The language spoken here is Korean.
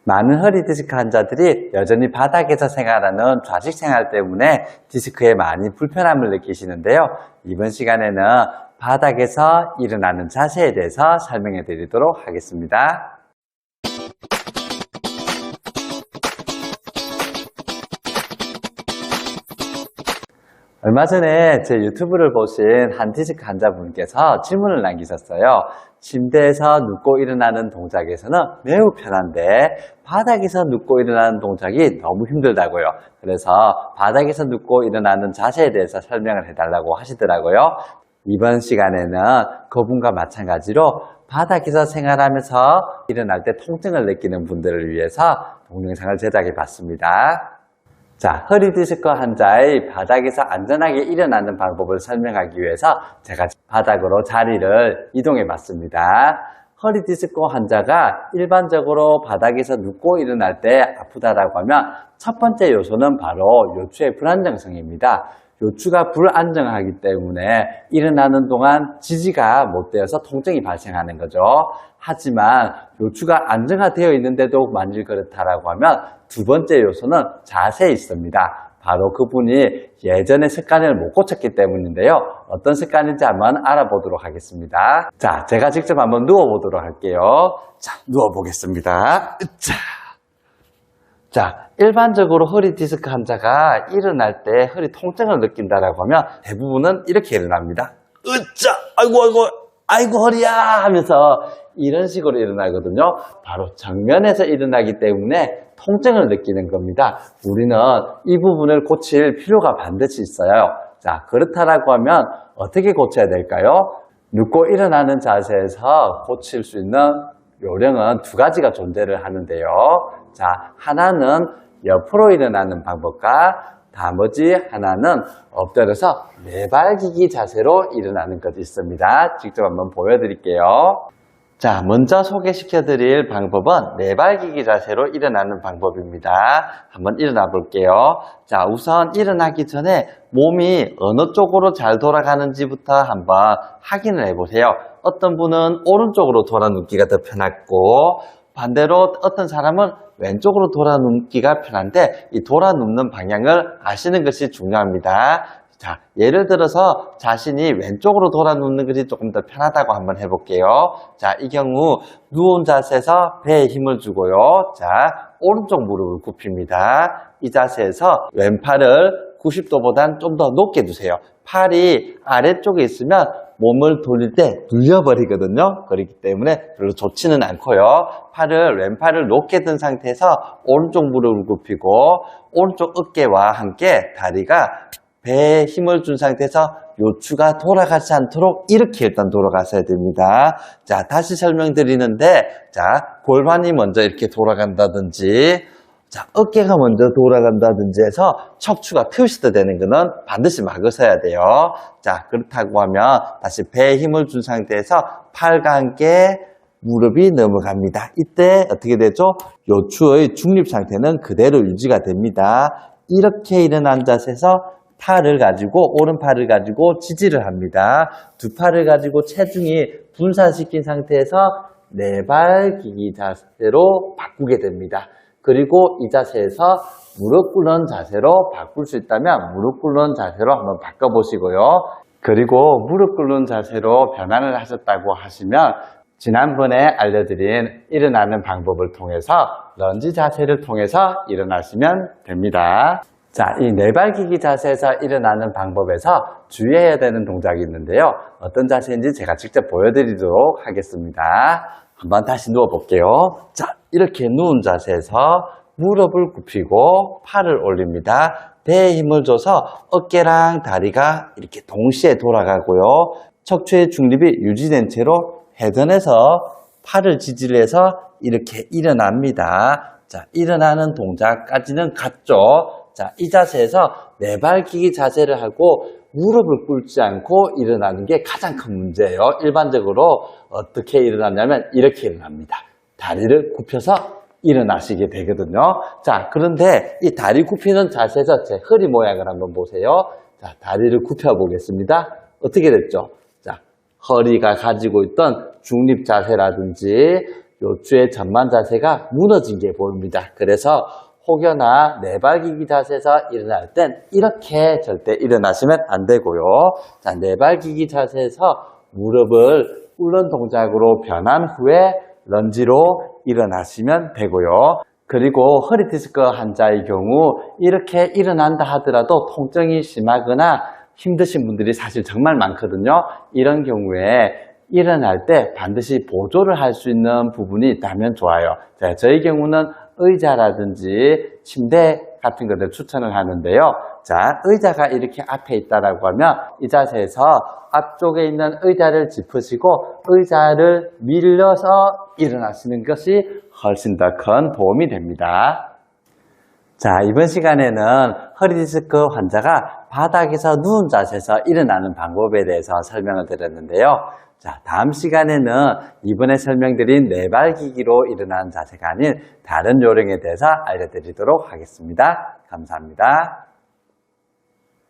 많은 허리 디스크 환자들이 여전히 바닥에서 생활하는 좌식 생활 때문에 디스크에 많이 불편함을 느끼시는데요. 이번 시간에는 바닥에서 일어나는 자세에 대해서 설명해 드리도록 하겠습니다. 얼마 전에 제 유튜브를 보신 한 디스크 환자분께서 질문을 남기셨어요. 침대에서 눕고 일어나는 동작에서는 매우 편한데 바닥에서 눕고 일어나는 동작이 너무 힘들다고요. 그래서 바닥에서 눕고 일어나는 자세에 대해서 설명을 해달라고 하시더라고요. 이번 시간에는 그분과 마찬가지로 바닥에서 생활하면서 일어날 때 통증을 느끼는 분들을 위해서 동영상을 제작해 봤습니다. 자, 허리 디스크 환자의 바닥에서 안전하게 일어나는 방법을 설명하기 위해서 제가 바닥으로 자리를 이동해 봤습니다. 허리 디스크 환자가 일반적으로 바닥에서 눕고 일어날 때 아프다라고 하면 첫 번째 요소는 바로 요추의 불안정성입니다. 요추가 불안정하기 때문에 일어나는 동안 지지가 못 되어서 통증이 발생하는 거죠. 하지만 요추가 안정화되어 있는데도 만일 그렇다라고 하면 두 번째 요소는 자세에 있습니다. 바로 그분이 예전에 습관을 못 고쳤기 때문인데요. 어떤 습관인지 한번 알아보도록 하겠습니다. 자, 제가 직접 한번 누워보도록 할게요. 자, 누워보겠습니다. 자, 일반적으로 허리 디스크 환자가 일어날 때 허리 통증을 느낀다라고 하면 대부분은 이렇게 일어납니다. 아이고 허리야 하면서 이런 식으로 일어나거든요. 바로 정면에서 일어나기 때문에 통증을 느끼는 겁니다. 우리는 이 부분을 고칠 필요가 반드시 있어요. 자, 그렇다라고 하면 어떻게 고쳐야 될까요? 눕고 일어나는 자세에서 고칠 수 있는 요령은 두 가지가 존재를 하는데요. 자, 하나는 옆으로 일어나는 방법과 나머지 하나는 엎드려서 내발기기 자세로 일어나는 것이 있습니다. 직접 한번 보여드릴게요. 자, 먼저 소개시켜 드릴 방법은 내발기기 자세로 일어나는 방법입니다. 한번 일어나 볼게요. 자, 우선 일어나기 전에 몸이 어느 쪽으로 잘 돌아가는지부터 한번 확인을 해보세요. 어떤 분은 오른쪽으로 돌아 눕기가 더 편하고 반대로 어떤 사람은 왼쪽으로 돌아 눕기가 편한데 이 돌아 눕는 방향을 아시는 것이 중요합니다. 자, 예를 들어서 자신이 왼쪽으로 돌아 눕는 것이 조금 더 편하다고 한번 해볼게요. 자, 이 경우 누운 자세에서 배에 힘을 주고요. 자, 오른쪽 무릎을 굽힙니다. 이 자세에서 왼팔을 90도보단 좀 더 높게 두세요. 팔이 아래쪽에 있으면 몸을 돌릴 때 눌려버리거든요. 그렇기 때문에 별로 좋지는 않고요. 왼팔을 높게 든 상태에서 오른쪽 무릎을 굽히고 오른쪽 어깨와 함께 다리가 배에 힘을 준 상태에서 요추가 돌아가지 않도록 이렇게 일단 돌아가셔야 됩니다. 자, 다시 설명드리는데, 자, 골반이 먼저 이렇게 돌아간다든지, 자, 어깨가 먼저 돌아간다든지 해서 척추가 트위스트 되는 거는 반드시 막으셔야 돼요. 자, 그렇다고 하면 다시 배에 힘을 준 상태에서 팔과 함께 무릎이 넘어갑니다. 이때 어떻게 되죠? 요추의 중립 상태는 그대로 유지가 됩니다. 이렇게 일어난 자세에서 팔을 가지고 오른팔을 가지고 지지를 합니다. 두 팔을 가지고 체중이 분산시킨 상태에서 내발기기 자세로 바꾸게 됩니다. 그리고 이 자세에서 무릎 꿇는 자세로 바꿀 수 있다면 무릎 꿇는 자세로 한번 바꿔보시고요. 그리고 무릎 꿇는 자세로 변환을 하셨다고 하시면 지난번에 알려드린 일어나는 방법을 통해서 런지 자세를 통해서 일어나시면 됩니다. 자, 이 내발기기 자세에서 일어나는 방법에서 주의해야 되는 동작이 있는데요. 어떤 자세인지 제가 직접 보여드리도록 하겠습니다. 한번 다시 누워볼게요. 자, 이렇게 누운 자세에서 무릎을 굽히고 팔을 올립니다. 배에 힘을 줘서 어깨랑 다리가 이렇게 동시에 돌아가고요. 척추의 중립이 유지된 채로 회전해서 팔을 지지를 해서 이렇게 일어납니다. 자, 일어나는 동작까지는 같죠? 자, 이 자세에서 내발기기 자세를 하고 무릎을 꿇지 않고 일어나는 게 가장 큰 문제예요. 일반적으로 어떻게 일어나냐면 이렇게 일어납니다. 다리를 굽혀서 일어나시게 되거든요. 자, 그런데 이 다리 굽히는 자세에서 제 허리 모양을 한번 보세요. 자, 다리를 굽혀 보겠습니다. 어떻게 됐죠? 자, 허리가 가지고 있던 중립 자세라든지 요추의 전만 자세가 무너진 게 보입니다. 그래서 혹여나 내발기기 자세에서 일어날 땐 이렇게 절대 일어나시면 안 되고요. 자, 내발기기 자세에서 무릎을 꿇는 동작으로 변한 후에 런지로 일어나시면 되고요. 그리고 허리 디스크 환자의 경우 이렇게 일어난다 하더라도 통증이 심하거나 힘드신 분들이 사실 정말 많거든요. 이런 경우에 일어날 때 반드시 보조를 할 수 있는 부분이 있다면 좋아요. 자, 저희 경우는 의자라든지 침대 같은 것들 추천을 하는데요. 자, 의자가 이렇게 앞에 있다라고 하면 이 자세에서 앞쪽에 있는 의자를 짚으시고 의자를 밀려서 일어나시는 것이 훨씬 더 큰 도움이 됩니다. 자, 이번 시간에는 허리 디스크 환자가 바닥에서 누운 자세에서 일어나는 방법에 대해서 설명을 드렸는데요. 자, 다음 시간에는 이번에 설명드린 내발기기로 일어나는 자세가 아닌 다른 요령에 대해서 알려드리도록 하겠습니다. 감사합니다.